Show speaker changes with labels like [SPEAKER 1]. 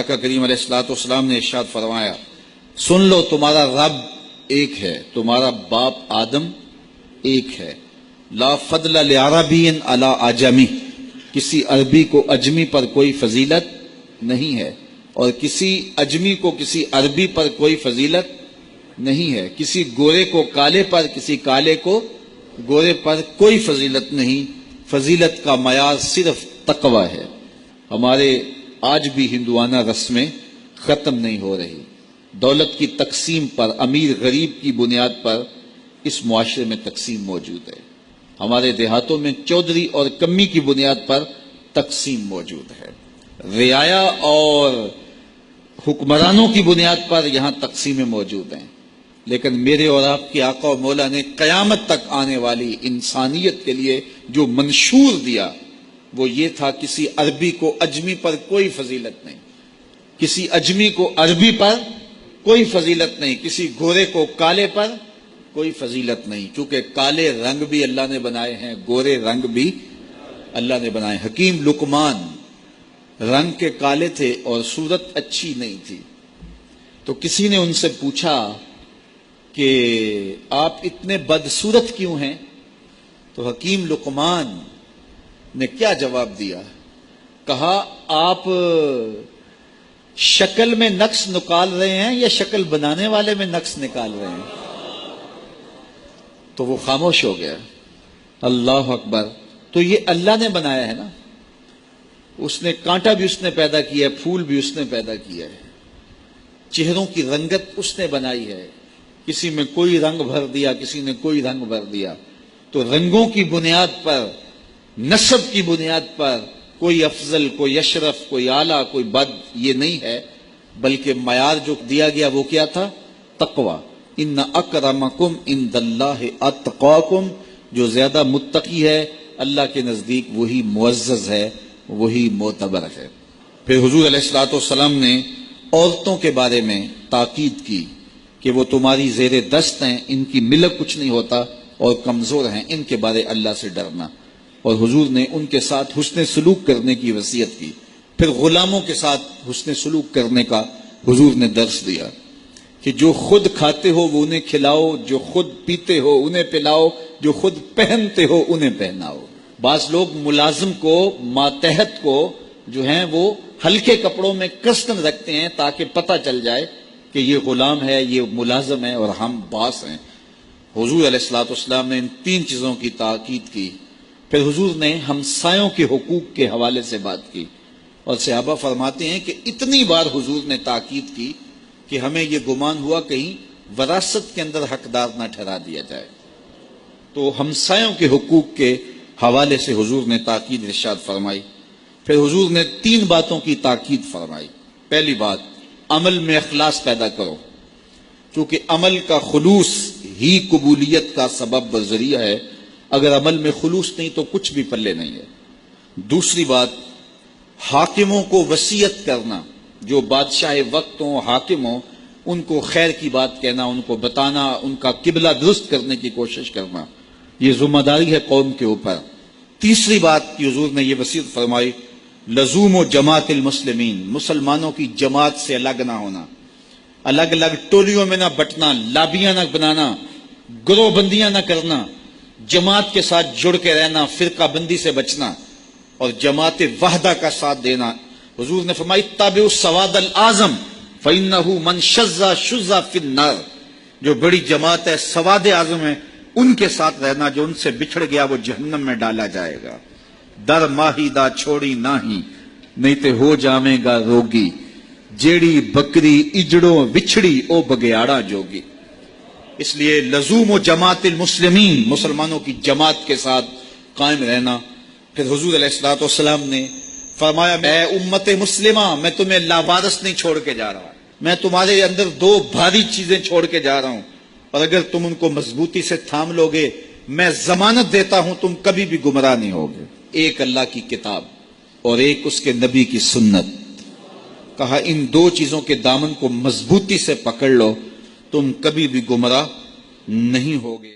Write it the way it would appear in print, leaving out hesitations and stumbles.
[SPEAKER 1] آقا کریم علیہ الصلوۃ والسلام نے ارشاد فرمایا، سن لو تمہارا رب ایک ہے، تمہارا باپ آدم ایک ہے، لا فضل لعربی علی اعجمی، کسی عربی کو اجمی پر کوئی فضیلت نہیں ہے، اور کسی اجمی کو کسی عربی پر کوئی فضیلت نہیں ہے، کسی گورے کو کالے پر کسی کالے کو گورے پر کوئی فضیلت نہیں، فضیلت کا معیار صرف تقوی ہے۔ ہمارے آج بھی ہندوانہ رسمیں ختم نہیں ہو رہی، دولت کی تقسیم پر، امیر غریب کی بنیاد پر اس معاشرے میں تقسیم موجود ہے، ہمارے دیہاتوں میں چودھری اور کمی کی بنیاد پر تقسیم موجود ہے، رعایا اور حکمرانوں کی بنیاد پر یہاں تقسیمیں موجود ہیں، لیکن میرے اور آپ کے آقا و مولا نے قیامت تک آنے والی انسانیت کے لیے جو منشور دیا وہ یہ تھا، کسی عربی کو اجمی پر کوئی فضیلت نہیں، کسی اجمی کو عربی پر کوئی فضیلت نہیں، کسی گورے کو کالے پر کوئی فضیلت نہیں، چونکہ کالے رنگ بھی اللہ نے بنائے ہیں، گورے رنگ بھی اللہ نے بنائے۔ حکیم لقمان رنگ کے کالے تھے اور صورت اچھی نہیں تھی، تو کسی نے ان سے پوچھا کہ آپ اتنے بدصورت کیوں ہیں؟ تو حکیم لقمان نے کیا جواب دیا؟ کہا، آپ شکل میں نقص نکال رہے ہیں یا شکل بنانے والے میں نقص نکال رہے ہیں؟ تو وہ خاموش ہو گیا۔ اللہ اکبر! تو یہ اللہ نے بنایا ہے نا، اس نے کانٹا بھی اس نے پیدا کیا ہے، پھول بھی اس نے پیدا کیا ہے، چہروں کی رنگت اس نے بنائی ہے، کسی میں کوئی رنگ بھر دیا، کسی نے کوئی رنگ بھر دیا، تو رنگوں کی بنیاد پر، نسب کی بنیاد پر کوئی افضل، کوئی اشرف، کوئی اعلیٰ، کوئی بد یہ نہیں ہے، بلکہ معیار جو دیا گیا وہ کیا تھا؟ تقوی۔ ان اکرمکم عند اللہ اتقاکم، جو زیادہ متقی ہے اللہ کے نزدیک وہی معزز ہے، وہی معتبر ہے۔ پھر حضور علیہ الصلوۃ والسلام نے عورتوں کے بارے میں تاکید کی کہ وہ تمہاری زیر دست ہیں، ان کی ملک کچھ نہیں ہوتا اور کمزور ہیں، ان کے بارے اللہ سے ڈرنا، اور حضور نے ان کے ساتھ حسن سلوک کرنے کی وصیت کی۔ پھر غلاموں کے ساتھ حسن سلوک کرنے کا حضور نے درس دیا کہ جو خود کھاتے ہو وہ انہیں کھلاؤ، جو خود پیتے ہو انہیں پلاؤ، جو خود پہنتے ہو انہیں پہناؤ۔ بعض لوگ ملازم کو، ماتحت کو جو ہیں وہ ہلکے کپڑوں میں کسن رکھتے ہیں تاکہ پتہ چل جائے کہ یہ غلام ہے، یہ ملازم ہے اور ہم باس ہیں۔ حضور علیہ الصلوۃ والسلام نے ان تین چیزوں کی تاکید کی۔ پھر حضور نے ہمسایوں کے حقوق کے حوالے سے بات کی، اور صحابہ فرماتے ہیں کہ اتنی بار حضور نے تاکید کی کہ ہمیں یہ گمان ہوا کہیں وراثت کے اندر حقدار نہ ٹھہرا دیا جائے، تو ہمسایوں کے حقوق کے حوالے سے حضور نے تاکید ارشاد فرمائی۔ پھر حضور نے تین باتوں کی تاکید فرمائی۔ پہلی بات، عمل میں اخلاص پیدا کرو، کیونکہ عمل کا خلوص ہی قبولیت کا سبب و ذریعہ ہے، اگر عمل میں خلوص نہیں تو کچھ بھی پلے نہیں ہے۔ دوسری بات، حاکموں کو وصیت کرنا، جو بادشاہ وقت ہوں، حاکم ہوں، ان کو خیر کی بات کہنا، ان کو بتانا، ان کا قبلہ درست کرنے کی کوشش کرنا، یہ ذمہ داری ہے قوم کے اوپر۔ تیسری بات کہ حضور نے یہ وصیت فرمائی، لزوم و جماعت المسلمین، مسلمانوں کی جماعت سے الگ نہ ہونا، الگ الگ ٹولیوں میں نہ بٹنا، لابیاں نہ بنانا، گروہ بندیاں نہ کرنا، جماعت کے ساتھ جڑ کے رہنا، فرقہ بندی سے بچنا اور جماعت وحدہ کا ساتھ دینا۔ حضور نے فرمائی، تابعوا السواد الاعظم فإنہ من شذ شذ فی النار، جو بڑی جماعت ہے، سواد اعظم ہے، ان کے ساتھ رہنا، جو ان سے بچھڑ گیا وہ جہنم میں ڈالا جائے گا۔ در ماہی دا چھوڑی ناہی، نہیں تے ہو جامے گا روگی، جیڑی بکری اجڑوں وچھڑی او بگیاڑا جوگی۔ اس لیے لزوم و جماعت المسلمین، مسلمانوں کی جماعت کے ساتھ قائم رہنا۔ پھر حضور علیہ الصلوۃ والسلام نے فرمایا، اے امت مسلمہ، میں تمہیں لاوارث نہیں چھوڑ کے جا رہا، میں تمہارے اندر دو بھاری چیزیں چھوڑ کے جا رہا ہوں، اور اگر تم ان کو مضبوطی سے تھام لو گے میں ضمانت دیتا ہوں تم کبھی بھی گمراہ نہیں ہوگے۔ ایک اللہ کی کتاب اور ایک اس کے نبی کی سنت۔ کہا ان دو چیزوں کے دامن کو مضبوطی سے پکڑ لو، تم کبھی بھی گمراہ نہیں ہوگے۔